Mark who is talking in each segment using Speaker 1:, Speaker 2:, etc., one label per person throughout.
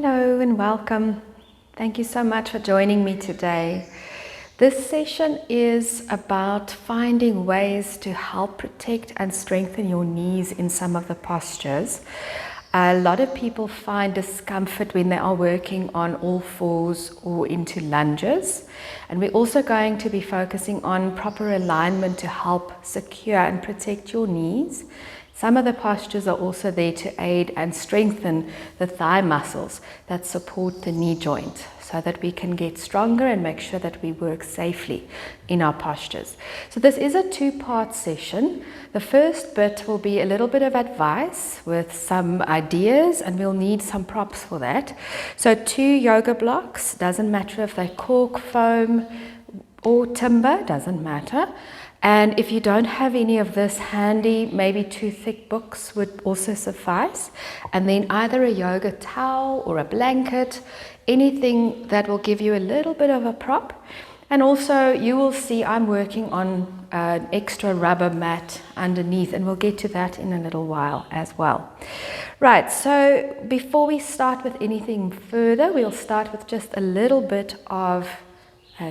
Speaker 1: Hello and welcome. Thank you so much for joining me today. This session is about finding ways to help protect and strengthen your knees in some of the postures. A lot of people find discomfort when they are working on all fours or into lunges. And we're also going to be focusing on proper alignment to help secure and protect your knees. Some of the postures are also there to aid and strengthen the thigh muscles that support the knee joint so that we can get stronger and make sure that we work safely in our postures. So this is a two-part session. The first bit will be a little bit of advice with some ideas, and we'll need some props for that. So 2 yoga blocks, doesn't matter if they're cork, foam or timber, doesn't matter. And if you don't have any of this handy, maybe 2 thick books would also suffice. And then either a yoga towel or a blanket, anything that will give you a little bit of a prop. And also you will see I'm working on an extra rubber mat underneath, and we'll get to that in a little while as well. Right, so before we start with anything further, we'll start with just a little bit of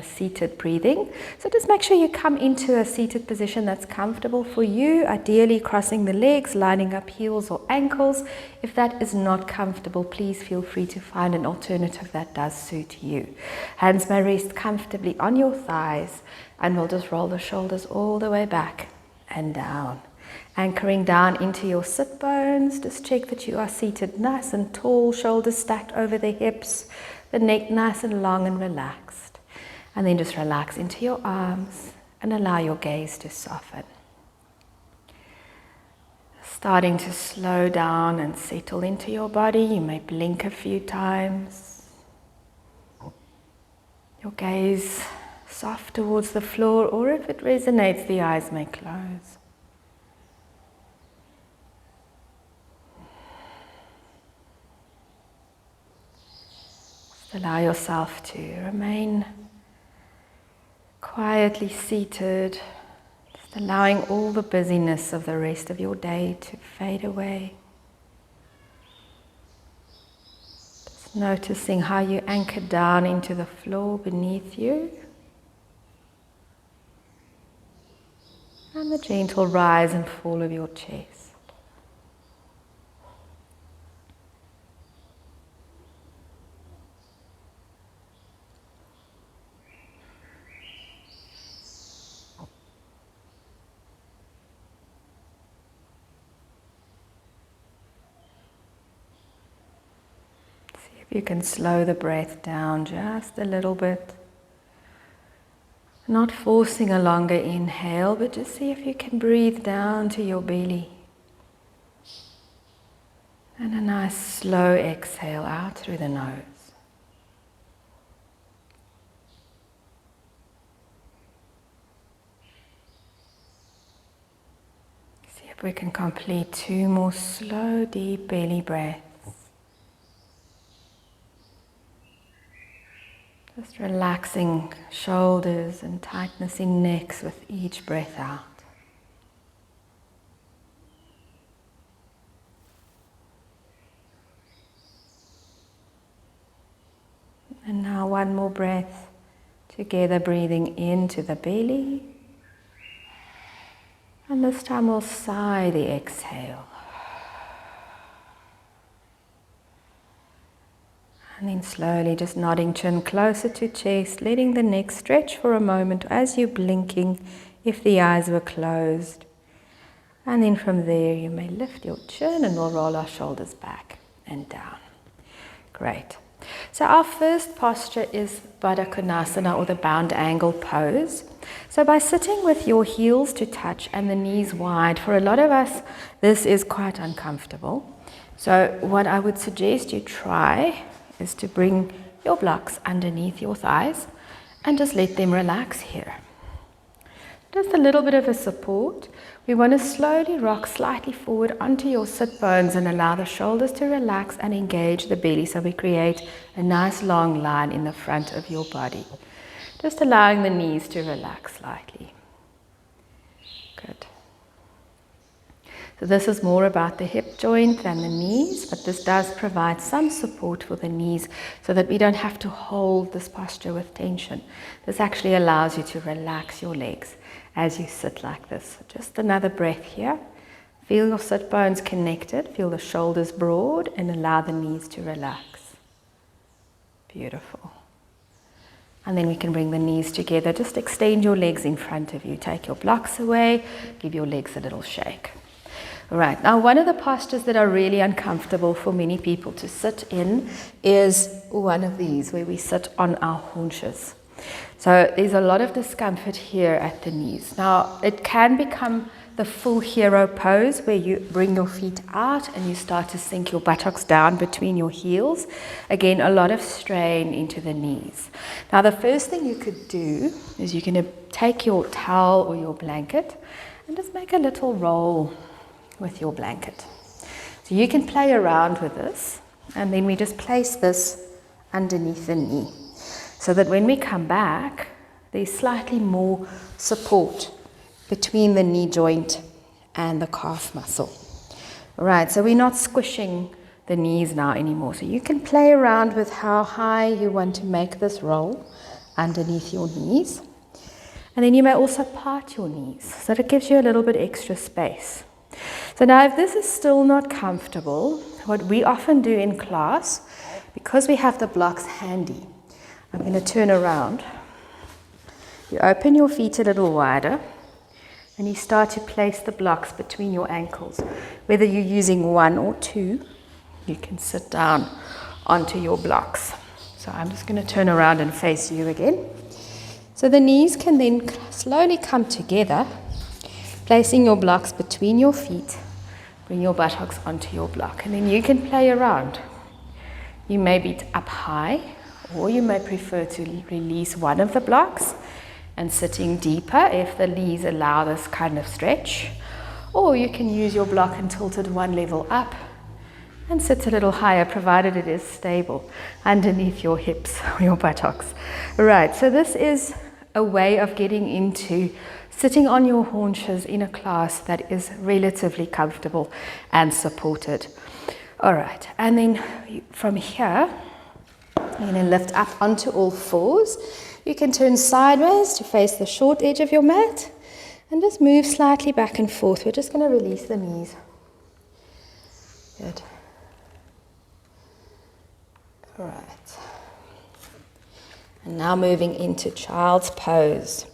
Speaker 1: seated breathing. So just make sure you come into a seated position that's comfortable for you, ideally crossing the legs, lining up heels or ankles. If that is not comfortable, please feel free to find an alternative that does suit you. Hands may rest comfortably on your thighs, and we'll just roll the shoulders all the way back and down. Anchoring down into your sit bones, just check that you are seated nice and tall, shoulders stacked over the hips, the neck nice and long and relaxed. And then just relax into your arms and allow your gaze to soften. Starting to slow down and settle into your body. You may blink a few times. Your gaze soft towards the floor, or if it resonates, the eyes may close. Just allow yourself to remain quietly seated, just allowing all the busyness of the rest of your day to fade away. Just noticing how you anchor down into the floor beneath you, and the gentle rise and fall of your chest. You can slow the breath down just a little bit. Not forcing a longer inhale, but just see if you can breathe down to your belly. And a nice slow exhale out through the nose. See if we can complete 2 more slow, deep belly breaths. Just relaxing shoulders and tightness in necks with each breath out. And now 1 more breath together, breathing into the belly. And this time we'll sigh the exhale. And then slowly just nodding chin closer to chest, letting the neck stretch for a moment as you're blinking if the eyes were closed. And then from there you may lift your chin and we'll roll our shoulders back and down. Great. So our first posture is Baddha Konasana, or the bound angle pose. So by sitting with your heels to touch and the knees wide, for a lot of us this is quite uncomfortable. So what I would suggest you try is to bring your blocks underneath your thighs and just let them relax here. Just a little bit of a support. We want to slowly rock slightly forward onto your sit bones and allow the shoulders to relax and engage the belly, so we create a nice long line in the front of your body. Just allowing the knees to relax slightly. Good. So this is more about the hip joint than the knees, but this does provide some support for the knees so that we don't have to hold this posture with tension. This actually allows you to relax your legs as you sit like this. Just another breath here. Feel your sit bones connected, feel the shoulders broad, and allow the knees to relax. Beautiful. And then we can bring the knees together. Just extend your legs in front of you. Take your blocks away, give your legs a little shake. All right, now one of the postures that are really uncomfortable for many people to sit in is one of these, where we sit on our haunches. So there's a lot of discomfort here at the knees. Now it can become the full hero pose, where you bring your feet out and you start to sink your buttocks down between your heels. Again, a lot of strain into the knees. Now the first thing you could do is you're going to take your towel or your blanket and just make a little roll with your blanket. So you can play around with this, and then we just place this underneath the knee so that when we come back, there's slightly more support between the knee joint and the calf muscle. All right, so we're not squishing the knees now anymore. So you can play around with how high you want to make this roll underneath your knees. And then you may also part your knees, so that it gives you a little bit extra space. So now if this is still not comfortable, what we often do in class, because we have the blocks handy, I'm going to turn around. You open your feet a little wider, and you start to place the blocks between your ankles. Whether you're using one or two, you can sit down onto your blocks. So I'm just going to turn around and face you again. So the knees can then slowly come together, placing your blocks between your feet. Bring your buttocks onto your block, and then you can play around. You may be up high, or you may prefer to release one of the blocks and sitting deeper if the knees allow this kind of stretch. Or you can use your block and tilt it one level up and sit a little higher, provided it is stable underneath your hips or your buttocks. Right, so this is a way of getting into sitting on your haunches in a class that is relatively comfortable and supported. All right, and then from here, you're going to lift up onto all fours. You can turn sideways to face the short edge of your mat and just move slightly back and forth. We're just going to release the knees. Good. All right. And now moving into child's pose.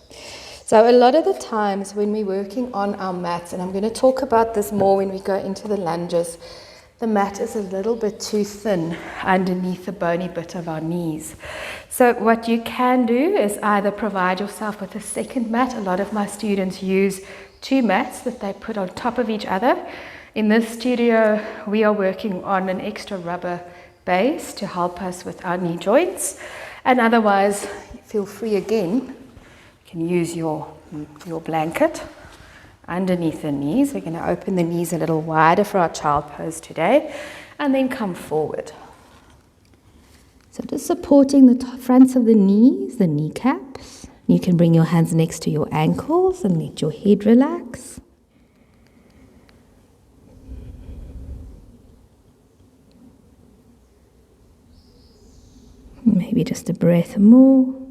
Speaker 1: So a lot of the times when we're working on our mats, and I'm going to talk about this more when we go into the lunges, the mat is a little bit too thin underneath the bony bit of our knees. So what you can do is either provide yourself with a second mat. A lot of my students use two mats that they put on top of each other. In this studio, we are working on an extra rubber base to help us with our knee joints. And otherwise, feel free again. You can use your blanket underneath the knees. We're going to open the knees a little wider for our child pose today, and then come forward. So just supporting the fronts of the knees, the kneecaps. You can bring your hands next to your ankles and let your head relax. Maybe just a breath more.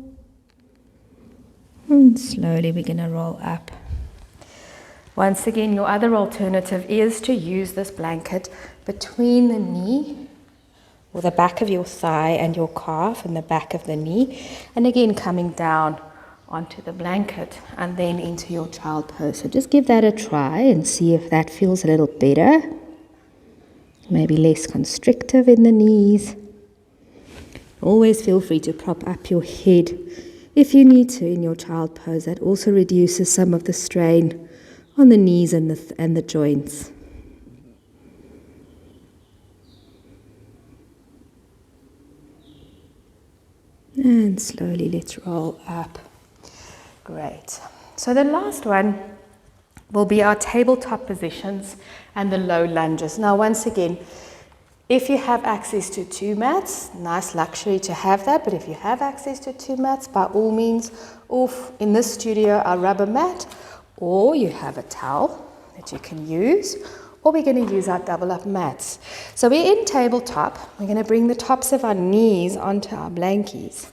Speaker 1: And slowly we're going to roll up. Once again, your other alternative is to use this blanket between the knee or the back of your thigh and your calf and the back of the knee. And again, coming down onto the blanket and then into your child pose. So just give that a try and see if that feels a little better. Maybe less constrictive in the knees. Always feel free to prop up your head if you need to in your child pose. That also reduces some of the strain on the knees and the joints. And slowly let's roll up. Great. So the last one will be our tabletop positions and the low lunges. Now once again, if you have access to two mats, nice luxury to have that, but if you have access to two mats, by all means, or in this studio, a rubber mat, or you have a towel that you can use, or we're going to use our double up mats. So we're in tabletop. We're going to bring the tops of our knees onto our blankies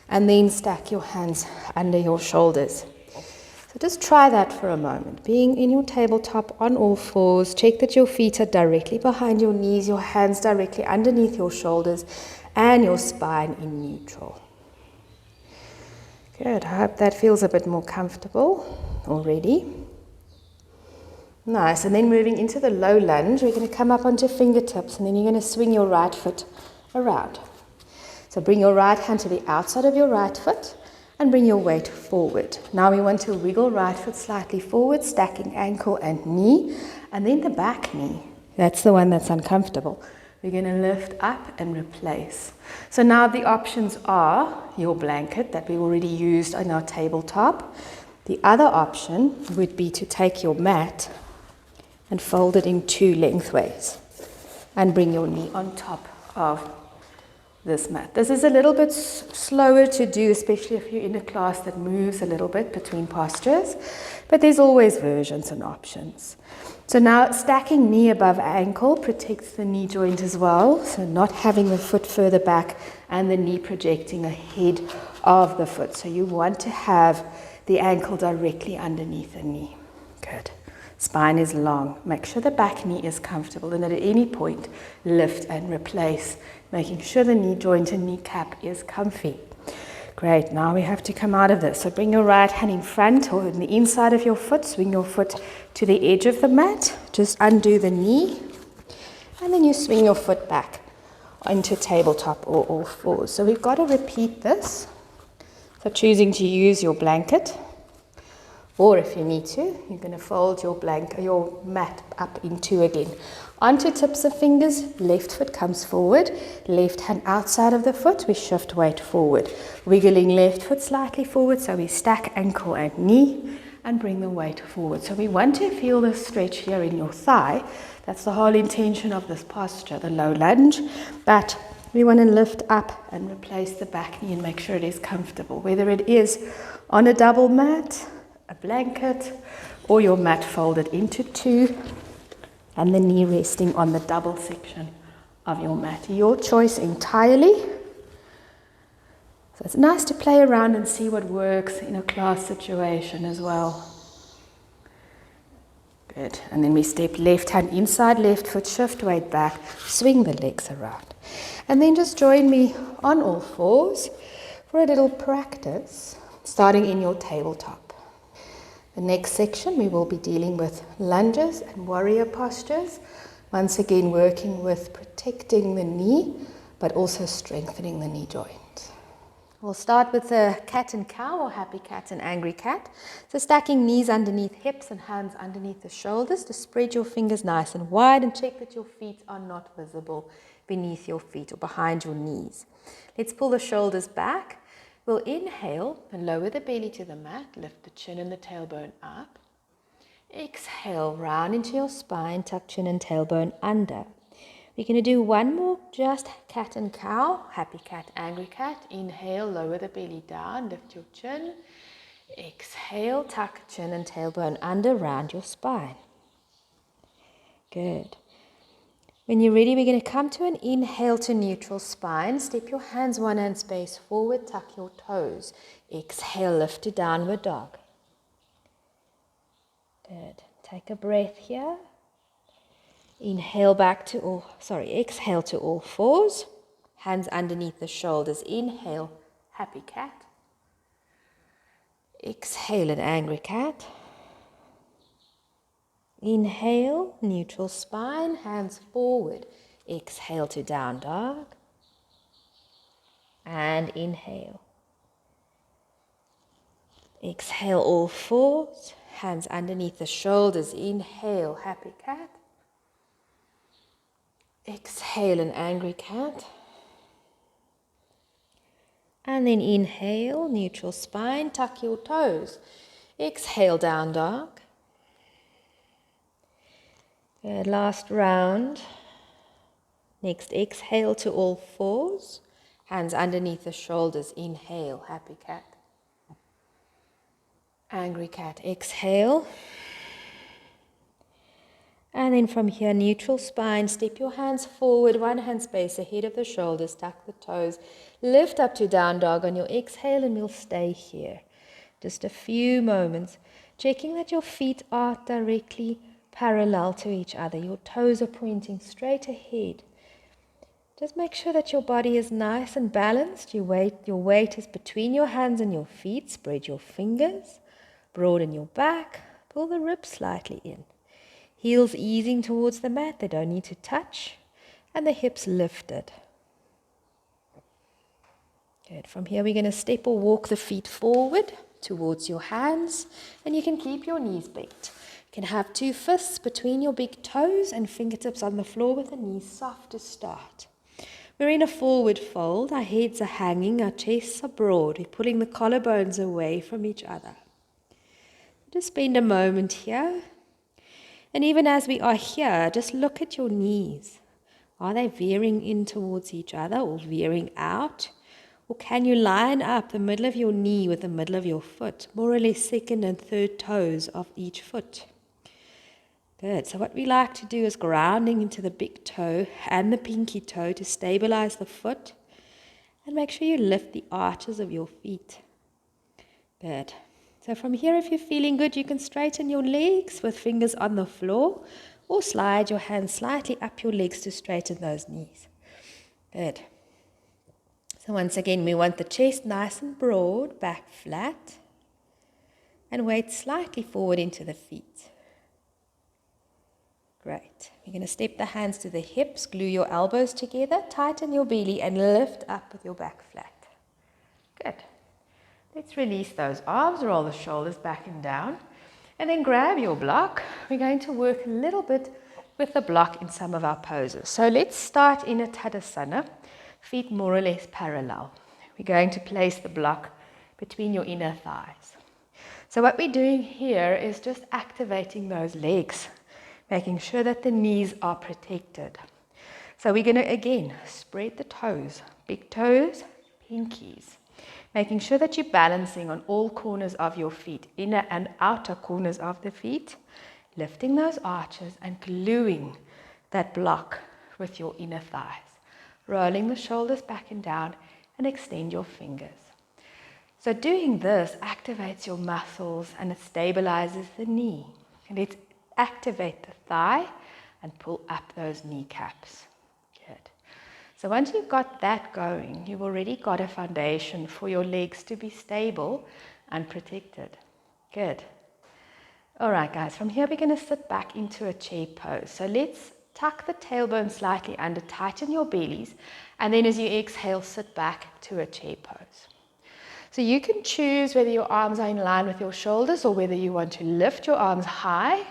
Speaker 1: and then stack your hands under your shoulders. So just try that for a moment. Being in your tabletop on all fours, check that your feet are directly behind your knees, your hands directly underneath your shoulders, and your spine in neutral. Good, I hope that feels a bit more comfortable already. Nice, and then moving into the low lunge, we're going to come up onto fingertips, and then you're going to swing your right foot around. So bring your right hand to the outside of your right foot, and bring your weight forward. Now we want to wiggle right foot slightly forward, stacking ankle and knee, and then the back knee. That's the one that's uncomfortable. We're going to lift up and replace. So now the options are your blanket that we already used on our tabletop. The other option would be to take your mat and fold it in two lengthways and bring your knee on top of this mat. This is a little bit slower to do, especially if you're in a class that moves a little bit between postures, but there's always versions and options. So now stacking knee above ankle protects the knee joint as well, so not having the foot further back and the knee projecting ahead of the foot. So you want to have the ankle directly underneath the knee. Good. Spine is long. Make sure the back knee is comfortable, and at any point lift and replace, making sure the knee joint and kneecap is comfy. Great, now we have to come out of this. So bring your right hand in front or in the inside of your foot, swing your foot to the edge of the mat, just undo the knee, and then you swing your foot back into tabletop or all fours. So we've got to repeat this. So choosing to use your blanket, or if you need to, you're going to fold your mat up in two again. Onto tips of fingers, left foot comes forward, left hand outside of the foot, we shift weight forward. Wiggling left foot slightly forward, so we stack ankle and knee and bring the weight forward. So we want to feel this stretch here in your thigh. That's the whole intention of this posture, the low lunge. But we want to lift up and replace the back knee and make sure it is comfortable, whether it is on a double mat, a blanket, or your mat folded into two and the knee resting on the double section of your mat. Your choice entirely. So it's nice to play around and see what works in a class situation as well. Good. And then we step left hand inside, left foot, shift weight back, swing the legs around. And then just join me on all fours for a little practice, starting in your tabletop. The next section we will be dealing with lunges and warrior postures. Once again working with protecting the knee, but also strengthening the knee joint. We'll start with the cat and cow or happy cat and angry cat. So stacking knees underneath hips and hands underneath the shoulders to spread your fingers nice and wide and check that your feet are not visible beneath your feet or behind your knees. Let's pull the shoulders back. We'll inhale and lower the belly to the mat, lift the chin and the tailbone up. Exhale, round into your spine, tuck chin and tailbone under. We're going to do one more, just cat and cow, happy cat, angry cat. Inhale, lower the belly down, lift your chin. Exhale, tuck chin and tailbone under, round your spine. Good. When you're ready, we're going to come to an inhale to neutral spine. Step your hands one hand space forward, tuck your toes. Exhale, lift to downward dog. Good. Take a breath here. Inhale back to exhale to all fours. Hands underneath the shoulders. Inhale, happy cat. Exhale, an angry cat. Inhale, neutral spine, hands forward. Exhale to down dog. And inhale. Exhale all fours, hands underneath the shoulders. Inhale, happy cat. Exhale, an angry cat. And then inhale, neutral spine, tuck your toes. Exhale, down dog. Good, last round. Next, exhale to all fours. Hands underneath the shoulders. Inhale, happy cat. Angry cat. Exhale. And then from here, neutral spine, step your hands forward, one hand space ahead of the shoulders, tuck the toes, lift up to down dog on your exhale, and we'll stay here. Just a few moments, checking that your feet are directly parallel to each other. Your toes are pointing straight ahead. Just make sure that your body is nice and balanced. Your weight is between your hands and your feet. Spread your fingers, broaden your back, pull the ribs slightly in. Heels easing towards the mat, they don't need to touch, and the hips lifted. Good. From here we're going to step or walk the feet forward towards your hands, and you can keep your knees bent. You can have 2 fists between your big toes and fingertips on the floor with the knees soft to start. We're in a forward fold, our heads are hanging, our chests are broad, we're pulling the collarbones away from each other. Just spend a moment here. And even as we are here, just look at your knees. Are they veering in towards each other or veering out? Or can you line up the middle of your knee with the middle of your foot, more or less second and third toes of each foot? Good. So what we like to do is grounding into the big toe and the pinky toe to stabilize the foot. And make sure you lift the arches of your feet. Good. So from here, if you're feeling good, you can straighten your legs with fingers on the floor, or slide your hands slightly up your legs to straighten those knees. Good. So once again, we want the chest nice and broad, back flat, and weight slightly forward into the feet. Great. We're going to step the hands to the hips, glue your elbows together, tighten your belly, and lift up with your back flat. Good. Let's release those arms, roll the shoulders back and down, and then grab your block. We're going to work a little bit with the block in some of our poses. So let's start in a Tadasana, feet more or less parallel. We're going to place the block between your inner thighs. So what we're doing here is just activating those legs, making sure that the knees are protected. So we're going to, again, spread the toes, big toes, pinkies. Making sure that you're balancing on all corners of your feet, inner and outer corners of the feet, lifting those arches and gluing that block with your inner thighs. Rolling the shoulders back and down and extend your fingers. So doing this activates your muscles and it stabilizes the knee. And let's activate the thigh and pull up those kneecaps. Good. So once you've got that going, you've already got a foundation for your legs to be stable and protected. Good. All right, guys, from here we're going to sit back into a chair pose. So let's tuck the tailbone slightly under, tighten your bellies, and then as you exhale, sit back to a chair pose. So you can choose whether your arms are in line with your shoulders or whether you want to lift your arms high.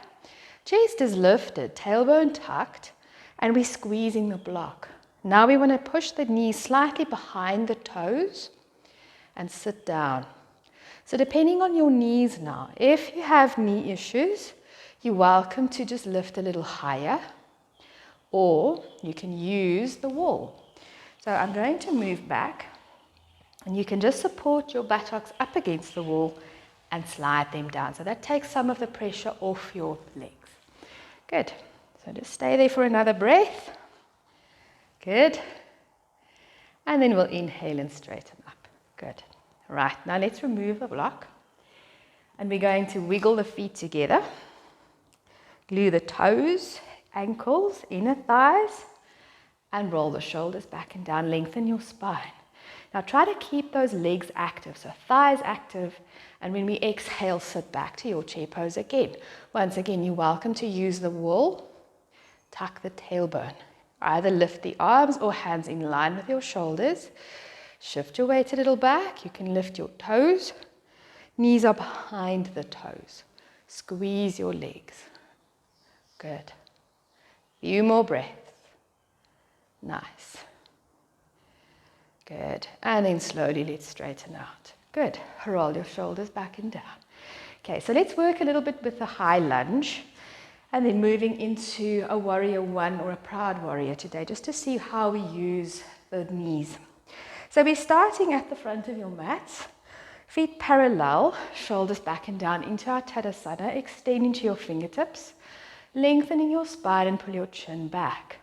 Speaker 1: Chest is lifted, tailbone tucked, and we're squeezing the block. Now we want to push the knees slightly behind the toes and sit down. So depending on your knees now, if you have knee issues, you're welcome to just lift a little higher, or you can use the wall. So I'm going to move back, and you can just support your buttocks up against the wall and slide them down. So that takes some of the pressure off your legs. Good. So just stay there for another breath. Good. And then we'll inhale and straighten up. Good. Right, now let's remove the block. And we're going to wiggle the feet together. Glue the toes, ankles, inner thighs, and roll the shoulders back and down. Lengthen your spine. Now try to keep those legs active, so thighs active, and when we exhale, sit back to your chair pose again. Once again, you're welcome to use the wall, tuck the tailbone. Either lift the arms or hands in line with your shoulders. Shift your weight a little back. You can lift your toes. Knees are behind the toes. Squeeze your legs. Good. Few more breaths. Nice. Good. And then slowly let's straighten out. Good. Roll your shoulders back and down. Okay, so let's work a little bit with the high lunge. And then moving into a warrior one or a proud warrior today, just to see how we use the knees. So we're starting at the front of your mat, feet parallel, shoulders back and down into our Tadasana, extend into your fingertips, lengthening your spine and pull your chin back.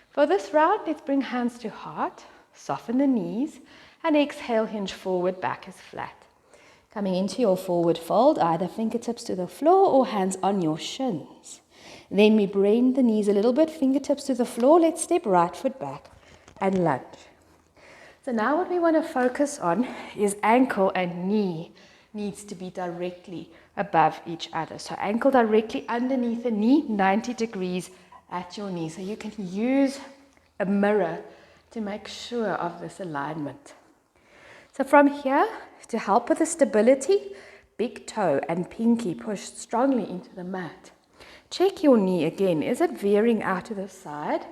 Speaker 1: For this round, let's bring hands to heart, soften the knees, and exhale, hinge forward, back is flat. Coming into your forward fold, either fingertips to the floor or hands on your shins. Then we bend the knees a little bit, fingertips to the floor. Let's step right foot back and lunge. So now what we want to focus on is ankle and knee needs to be directly above each other. So ankle directly underneath the knee, 90 degrees at your knee. So you can use a mirror to make sure of this alignment. So from here, to help with the stability, big toe and pinky pushed strongly into the mat. Check your knee again. Is it veering out to the side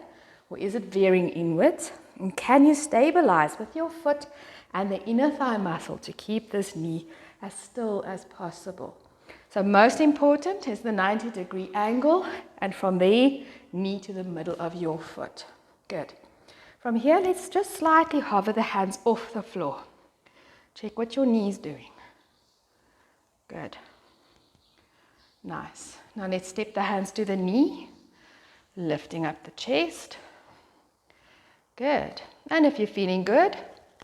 Speaker 1: or is it veering inwards? And can you stabilize with your foot and the inner thigh muscle to keep this knee as still as possible? So most important is the 90-degree angle, and from there, knee to the middle of your foot. Good. From here, let's just slightly hover the hands off the floor. Check what your knee is doing. Good. Nice. Now let's step the hands to the knee, lifting up the chest. Good. And if you're feeling good,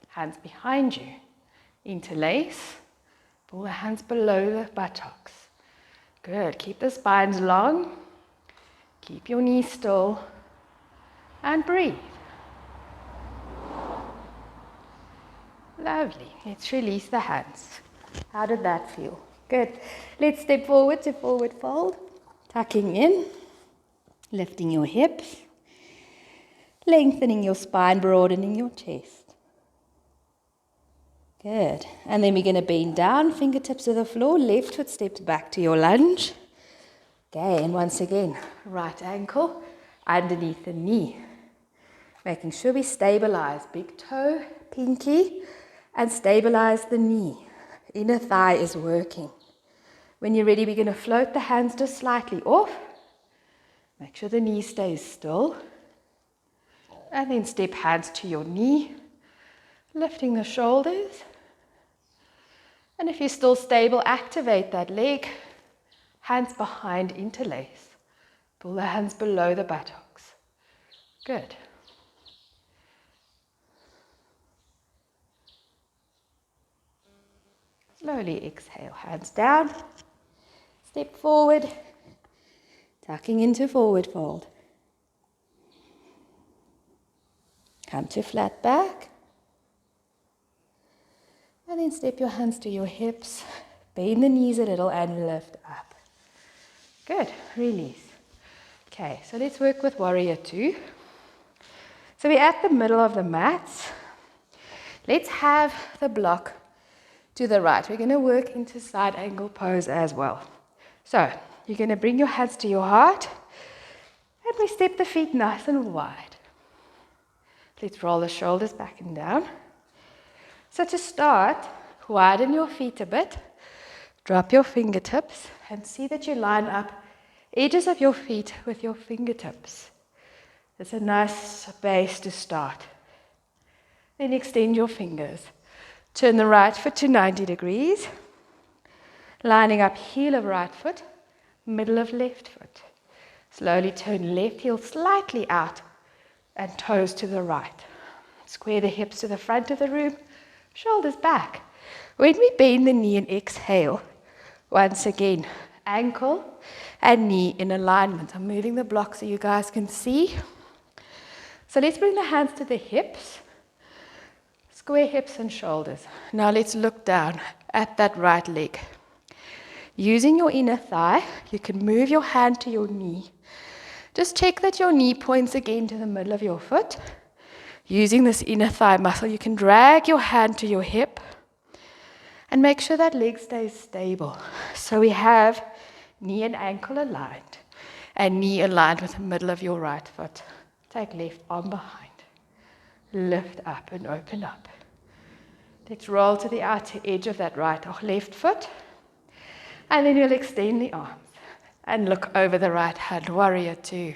Speaker 1: hands behind you. Interlace. Pull the hands below the buttocks. Good. Keep the spines long. Keep your knees still. And breathe. Lovely. Let's release the hands. How did that feel? Good. Let's step forward to forward fold. Tucking in. Lifting your hips. Lengthening your spine, broadening your chest. Good. And then we're going to bend down, fingertips to the floor, left foot steps back to your lunge. Okay, and once again, right ankle underneath the knee. Making sure we stabilize big toe, pinky, and stabilize the knee. Inner thigh is working. When you're ready, we're going to float the hands just slightly off. Make sure the knee stays still. And then step hands to your knee, lifting the shoulders. And if you're still stable, activate that leg. Hands behind, interlace. Pull the hands below the buttocks. Good. Slowly exhale, hands down. Step forward, tucking into forward fold. Come to flat back. And then step your hands to your hips. Bend the knees a little and lift up. Good. Release. Okay, so let's work with warrior two. So we're at the middle of the mats. Let's have the block to the right. We're going to work into side angle pose as well. So you're going to bring your hands to your heart. And we step the feet nice and wide. Let's roll the shoulders back and down. So to start, widen your feet a bit. Drop your fingertips and see that you line up edges of your feet with your fingertips. It's a nice base to start. Then extend your fingers. Turn the right foot to 90 degrees. Lining up heel of right foot, middle of left foot. Slowly turn left heel slightly out and toes to the right. Square the hips to the front of the room, shoulders back. When we bend the knee and exhale, once again, ankle and knee in alignment. I'm moving the block so you guys can see. So let's bring the hands to the hips. Square hips and shoulders. Now let's look down at that right leg. Using your inner thigh, you can move your hand to your knee. Just check that your knee points again to the middle of your foot. Using this inner thigh muscle, you can drag your hand to your hip and make sure that leg stays stable. So we have knee and ankle aligned and knee aligned with the middle of your right foot. Take left arm behind. Lift up and open up. Let's roll to the outer edge of that right or left foot. And then you'll extend the arms and look over the right hand, warrior two.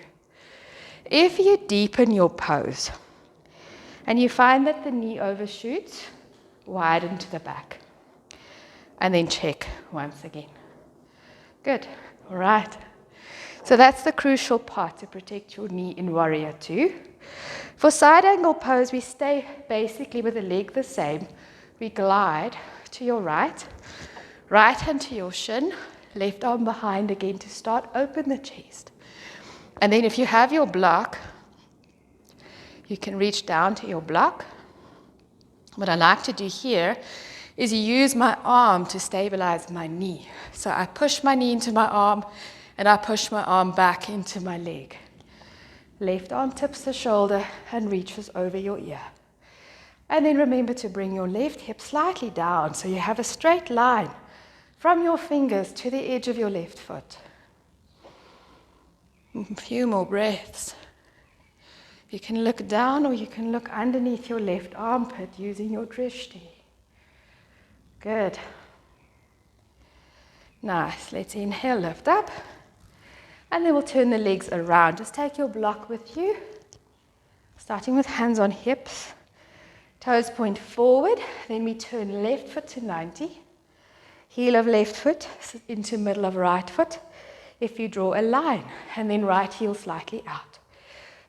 Speaker 1: If you deepen your pose and you find that the knee overshoots, widen to the back. And then check once again. Good. All right. So that's the crucial part to protect your knee in warrior two. For side angle pose, we stay basically with the leg the same. We glide to your right hand to your shin, left arm behind again to start, open the chest. And then if you have your block, you can reach down to your block. What I like to do here is use my arm to stabilize my knee. So I push my knee into my arm and I push my arm back into my leg. Left arm tips the shoulder and reaches over your ear. And then remember to bring your left hip slightly down so you have a straight line from your fingers to the edge of your left foot. A few more breaths. You can look down or you can look underneath your left armpit using your drishti. Good. Nice. Let's inhale, lift up. And then we'll turn the legs around. Just take your block with you. Starting with hands on hips. Toes point forward. Then we turn left foot to 90. Heel of left foot into middle of right foot. If you draw a line. And then right heel slightly out.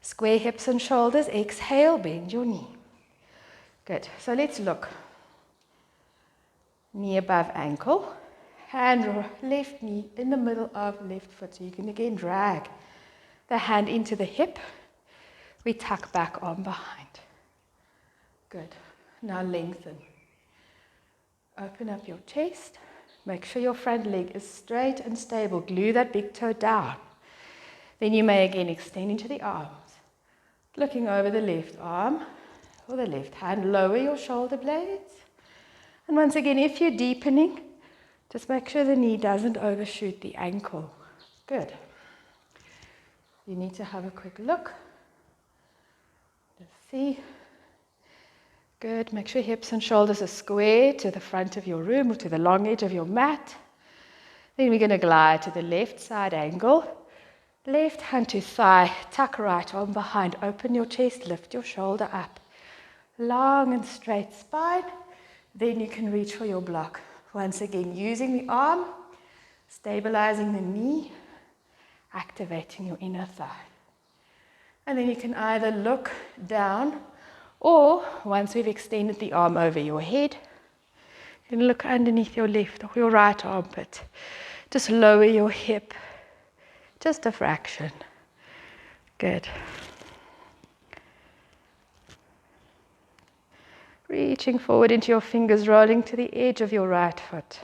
Speaker 1: Square hips and shoulders. Exhale, bend your knee. Good. So let's look. Knee above ankle. Hand or left knee in the middle of left foot. So you can again drag the hand into the hip. We tuck back arm behind. Good. Now lengthen. Open up your chest. Make sure your front leg is straight and stable. Glue that big toe down. Then you may again extend into the arms. Looking over the left arm or the left hand. Lower your shoulder blades. And once again, if you're deepening, just make sure the knee doesn't overshoot the ankle. Good. You need to have a quick look. Let's see. Good. Make sure hips and shoulders are square to the front of your room or to the long edge of your mat. Then we're going to glide to the left side angle. Left hand to thigh. Tuck right arm behind. Open your chest. Lift your shoulder up. Long and straight spine. Then you can reach for your block. Once again, using the arm, stabilizing the knee, activating your inner thigh. And then you can either look down or once we've extended the arm over your head, you can look underneath your left or your right armpit. Just lower your hip, just a fraction. Good. Reaching forward into your fingers, rolling to the edge of your right foot.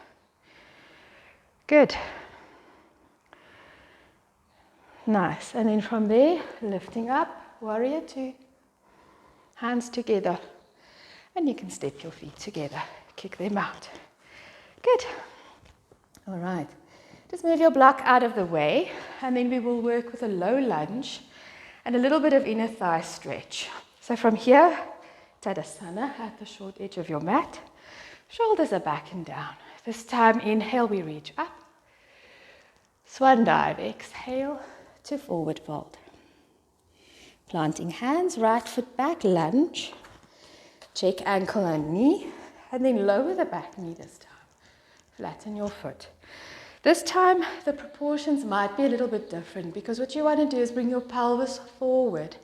Speaker 1: Good. Nice. And then from there, lifting up, warrior two. Hands together. And you can step your feet together. Kick them out. Good. All right. Just move your block out of the way. And then we will work with a low lunge and a little bit of inner thigh stretch. So from here, Tadasana at the short edge of your mat. Shoulders are back and down. This time, inhale, we reach up. Swan dive, exhale to forward fold. Planting hands, right foot back, lunge. Check ankle and knee, and then lower the back knee this time. Flatten your foot. This time, the proportions might be a little bit different because what you want to do is bring your pelvis forward.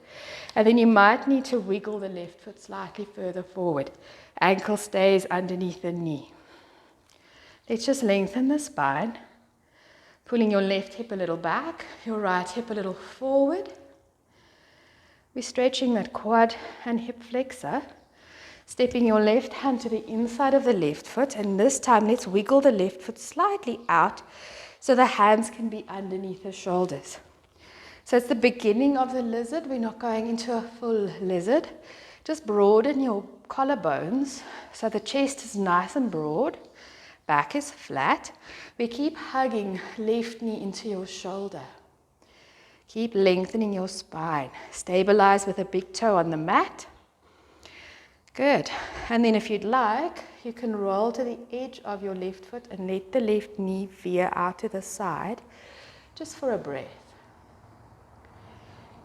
Speaker 1: And then you might need to wiggle the left foot slightly further forward. Ankle stays underneath the knee. Let's just lengthen the spine. Pulling your left hip a little back, your right hip a little forward. We're stretching that quad and hip flexor. Stepping your left hand to the inside of the left foot. And this time, let's wiggle the left foot slightly out so the hands can be underneath the shoulders. So it's the beginning of the lizard. We're not going into a full lizard. Just broaden your collarbones so the chest is nice and broad. Back is flat. We keep hugging left knee into your shoulder. Keep lengthening your spine. Stabilize with a big toe on the mat. Good. And then if you'd like, you can roll to the edge of your left foot and let the left knee veer out to the side just for a breath.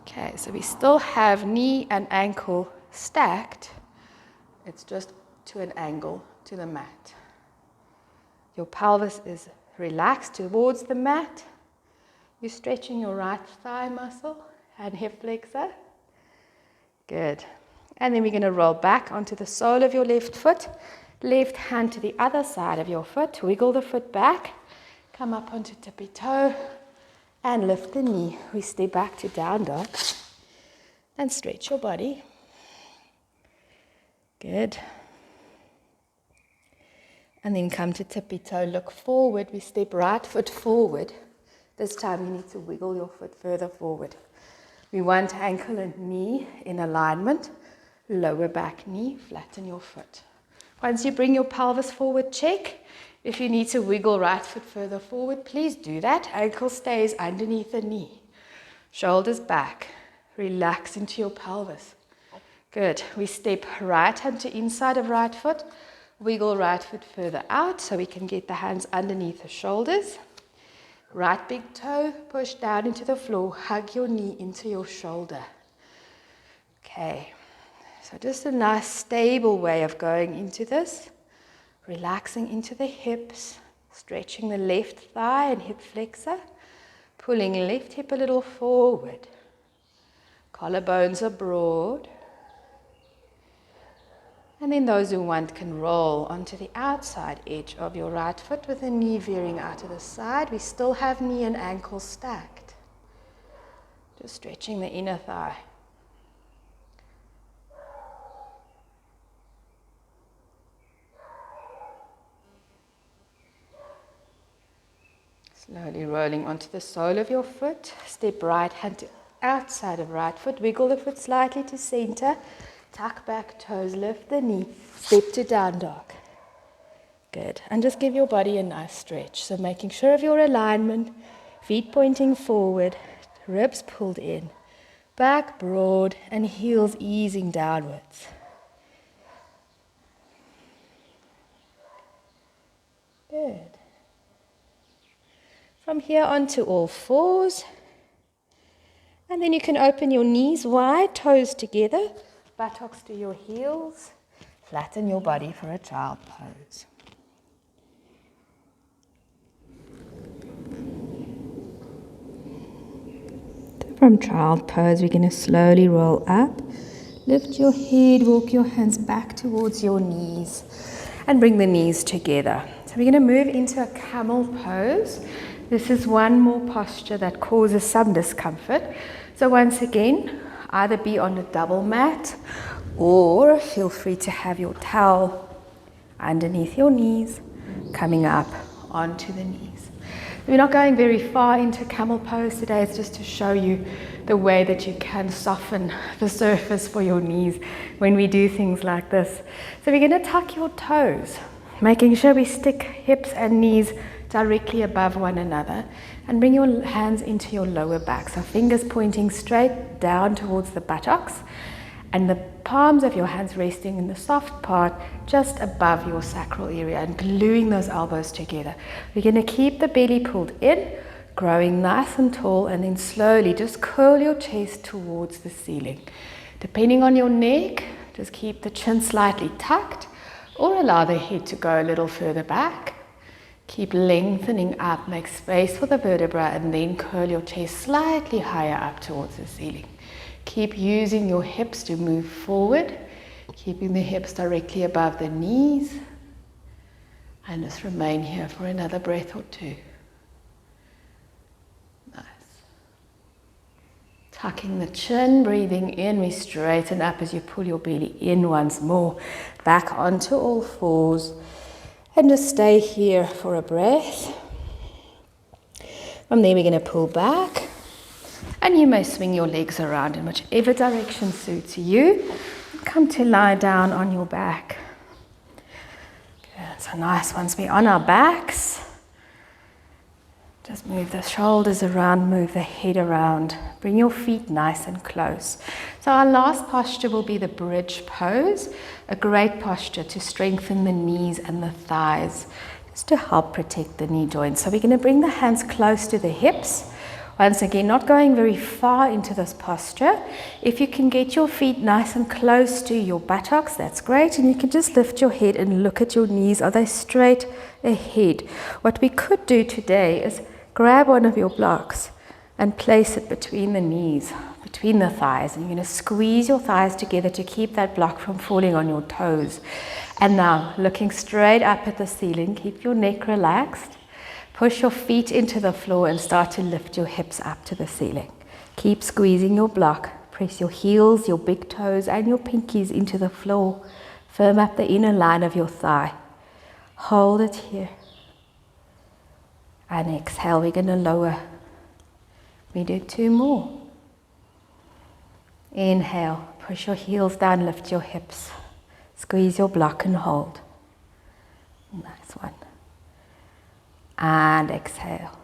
Speaker 1: Okay, so we still have knee and ankle stacked. It's just to an angle to the mat. Your pelvis is relaxed towards the mat. You're stretching your right thigh muscle and hip flexor. Good. And then we're going to roll back onto the sole of your left foot. Left hand to the other side of your foot. Wiggle the foot back. Come up onto tippy toe. And lift the knee. We step back to down dog. And stretch your body. Good. And then come to tippy toe. Look forward. We step right foot forward. This time you need to wiggle your foot further forward. We want ankle and knee in alignment. Lower back knee, flatten your foot. Once you bring your pelvis forward, check. If you need to wiggle right foot further forward, please do that. Ankle stays underneath the knee. Shoulders back. Relax into your pelvis. Good. We step right hand to inside of right foot. Wiggle right foot further out so we can get the hands underneath the shoulders. Right big toe, push down into the floor, hug your knee into your shoulder. Okay, so just a nice stable way of going into this. Relaxing into the hips, stretching the left thigh and hip flexor, pulling left hip a little forward. Collarbones are broad. And then those who want can roll onto the outside edge of your right foot with the knee veering out to the side. We still have knee and ankle stacked. Just stretching the inner thigh. Slowly rolling onto the sole of your foot. Step right hand to outside of right foot. Wiggle the foot slightly to center. Tuck back toes, lift the knee, step to down dog. Good. And just give your body a nice stretch. So making sure of your alignment, feet pointing forward, ribs pulled in, back broad, and heels easing downwards. Good. From here onto all fours. And then you can open your knees wide, toes together. Buttocks to your heels. Flatten your body for a child pose. From child pose, we're going to slowly roll up. Lift your head, walk your hands back towards your knees, and bring the knees together. So we're going to move into a camel pose. This is one more posture that causes some discomfort. So once again, either be on a double mat or feel free to have your towel underneath your knees, coming up onto the knees. We're not going very far into camel pose today. It's just to show you the way that you can soften the surface for your knees when we do things like this. So we're going to tuck your toes, making sure we stick hips and knees directly above one another, and bring your hands into your lower back. So fingers pointing straight down towards the buttocks, and the palms of your hands resting in the soft part just above your sacral area, and gluing those elbows together. We're going to keep the belly pulled in, growing nice and tall, and then slowly just curl your chest towards the ceiling. Depending on your neck, just keep the chin slightly tucked, or allow the head to go a little further back. Keep lengthening up, make space for the vertebra, and then curl your chest slightly higher up towards the ceiling. Keep using your hips to move forward, keeping the hips directly above the knees, and just remain here for another breath or two. Nice. Tucking the chin, breathing in, we straighten up as you pull your belly in once more, back onto all fours. And just stay here for a breath. From there we're going to pull back. And you may swing your legs around in whichever direction suits you. Come to lie down on your back. Good. So nice. Once we're on our backs, just move the shoulders around, move the head around. Bring your feet nice and close. So our last posture will be the bridge pose. A great posture to strengthen the knees and the thighs, just to help protect the knee joints. So we're going to bring the hands close to the hips. Once again, not going very far into this posture. If you can get your feet nice and close to your buttocks, that's great. And you can just lift your head and look at your knees. Are they straight ahead? What we could do today is grab one of your blocks and place it between the knees, between the thighs. And you're going to squeeze your thighs together to keep that block from falling on your toes. And now, looking straight up at the ceiling, keep your neck relaxed. Push your feet into the floor and start to lift your hips up to the ceiling. Keep squeezing your block. Press your heels, your big toes, and your pinkies into the floor. Firm up the inner line of your thigh. Hold it here. And exhale, we're going to lower. We do 2 more. Inhale, push your heels down, lift your hips. Squeeze your block and hold. Nice one. And exhale.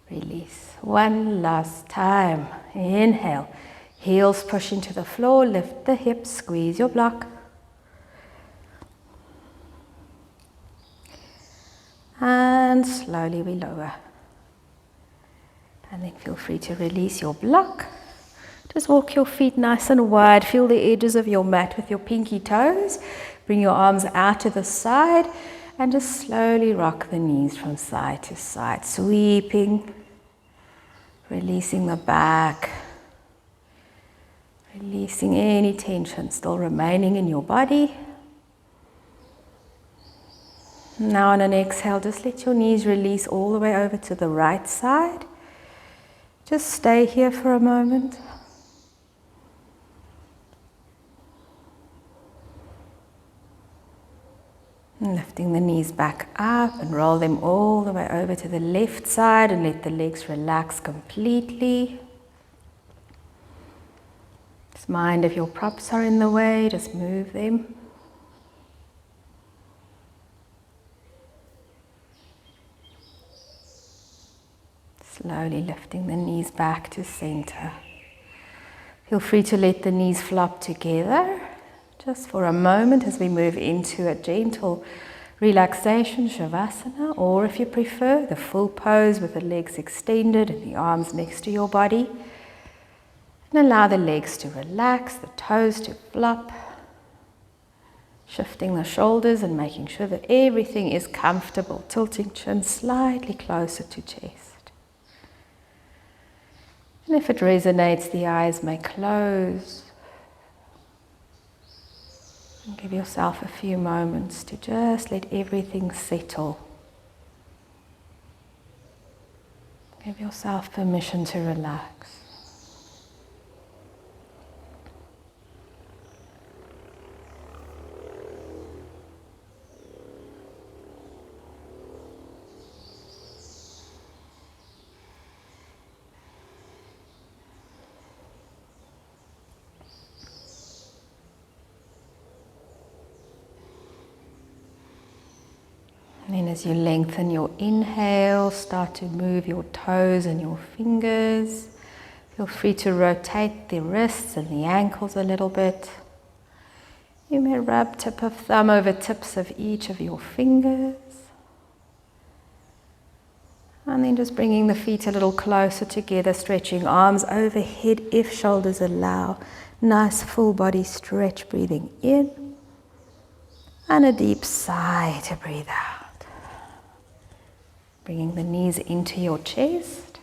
Speaker 1: Release. One last time. Inhale. Heels push into the floor, lift the hips, squeeze your block. And slowly we lower. And then feel free to release your block. Just walk your feet nice and wide. Feel the edges of your mat with your pinky toes. Bring your arms out to the side and just slowly rock the knees from side to side. Sweeping, releasing the back. Releasing any tension still remaining in your body. Now on an exhale, just let your knees release all the way over to the right side. Just stay here for a moment. And lifting the knees back up and roll them all the way over to the left side and let the legs relax completely. Just mind if your props are in the way, just move them. Slowly lifting the knees back to center. Feel free to let the knees flop together just for a moment as we move into a gentle relaxation, Shavasana, or if you prefer, the full pose with the legs extended and the arms next to your body. And allow the legs to relax, the toes to flop, shifting the shoulders and making sure that everything is comfortable, tilting chin slightly closer to chest. And if it resonates, the eyes may close. And give yourself a few moments to just let everything settle. Give yourself permission to relax. And then as you lengthen your inhale, start to move your toes and your fingers. Feel free to rotate the wrists and the ankles a little bit. You may rub tip of thumb over tips of each of your fingers. And then just bringing the feet a little closer together, stretching arms overhead if shoulders allow. Nice full body stretch, breathing in. And a deep sigh to breathe out. Bringing the knees into your chest.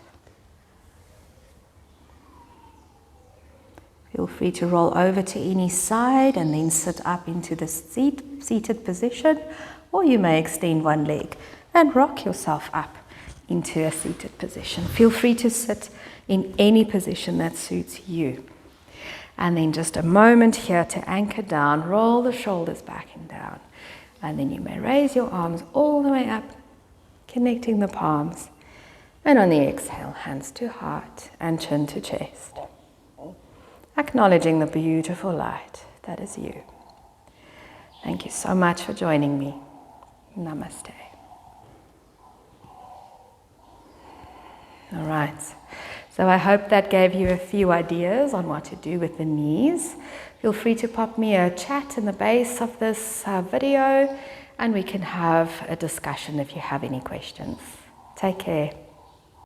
Speaker 1: Feel free to roll over to any side and then sit up into the seated position, or you may extend one leg and rock yourself up into a seated position. Feel free to sit in any position that suits you. And then just a moment here to anchor down, roll the shoulders back and down. And then you may raise your arms all the way up, connecting the palms, and on the exhale, hands to heart and chin to chest. Acknowledging the beautiful light that is you. Thank you so much for joining me. Namaste. All right, so I hope that gave you a few ideas on what to do with the knees. Feel free to pop me a chat in the base of this video, and we can have a discussion if you have any questions. Take care.